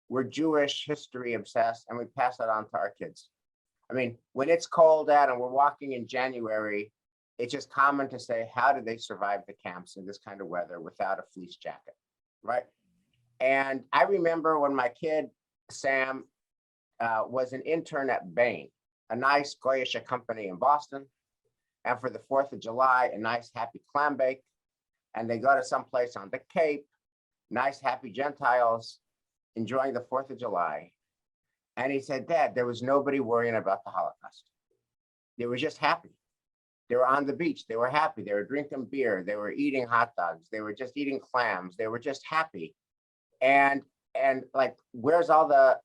We're Jewish history obsessed, and we pass that on to our kids. I mean, when it's cold out and we're walking in January, it's just common to say, how did they survive the camps in this kind of weather without a fleece jacket, right? And I remember when my kid, Sam, was an intern at Bain, a nice Goyish company in Boston. And for the 4th of July, a nice happy clam bake. And they go to someplace on the Cape, nice happy Gentiles, enjoying the 4th of July. And he said, Dad, there was nobody worrying about the Holocaust. They were just happy. They were on the beach. They were happy. They were drinking beer. They were eating hot dogs. They were just eating clams. They were just happy. And like, where's all the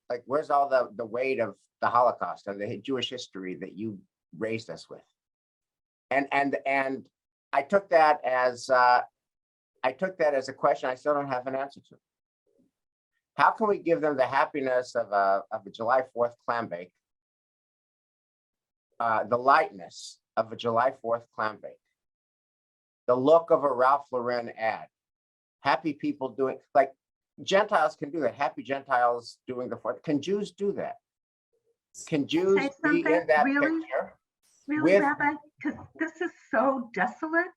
weight of the Holocaust and the Jewish history that you raised us with? And I took that as a question I still don't have an answer to. How can we give them the happiness of a July 4th clam bake, the lightness of a July 4th clam bake, the look of a Ralph Lauren ad, happy people doing, like, Gentiles can do that. Happy Gentiles doing the 4th. Can Jews do that? Can Jews be in that picture? Really, Rabbi? Because this is so desolate.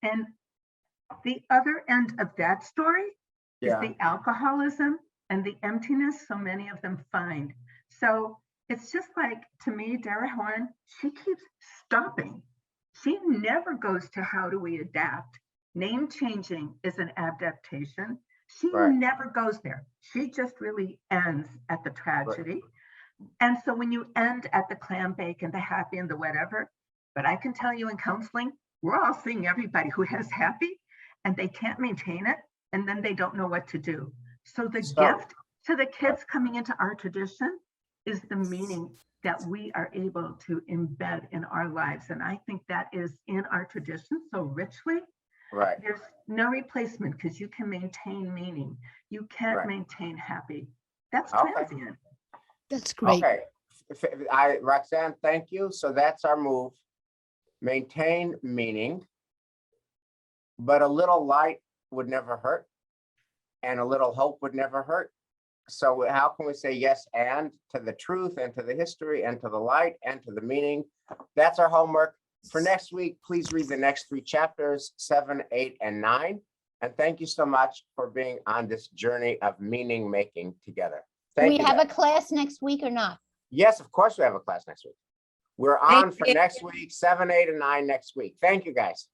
And the other end of that story is the alcoholism and the emptiness so many of them find. So it's just like, to me, Dara Horn, she keeps stopping. She never goes to how do we adapt. Name changing is an adaptation. She never goes there. She just really ends at the tragedy. And so when you end at the clam bake and the happy and the whatever, but I can tell you in counseling, we're all seeing everybody who has happy and they can't maintain it, and then they don't know what to do. So the gift to the kids coming into our tradition is the meaning that we are able to embed in our lives. And I think that is in our tradition so richly. Right. There's no replacement, because you can maintain meaning. You can't maintain happy. That's transient. That's great. Okay. Roxanne, thank you. So that's our move. Maintain meaning, but a little light would never hurt, and a little hope would never hurt. So how can we say yes and to the truth and to the history and to the light and to the meaning? That's our homework. For next week, please read the next 3 chapters, 7, 8, and 9. And thank you so much for being on this journey of meaning making together. Do we have a class next week or not? Yes, of course we have a class next week. We're on for next week, 7, 8, and 9 next week. Thank you, guys.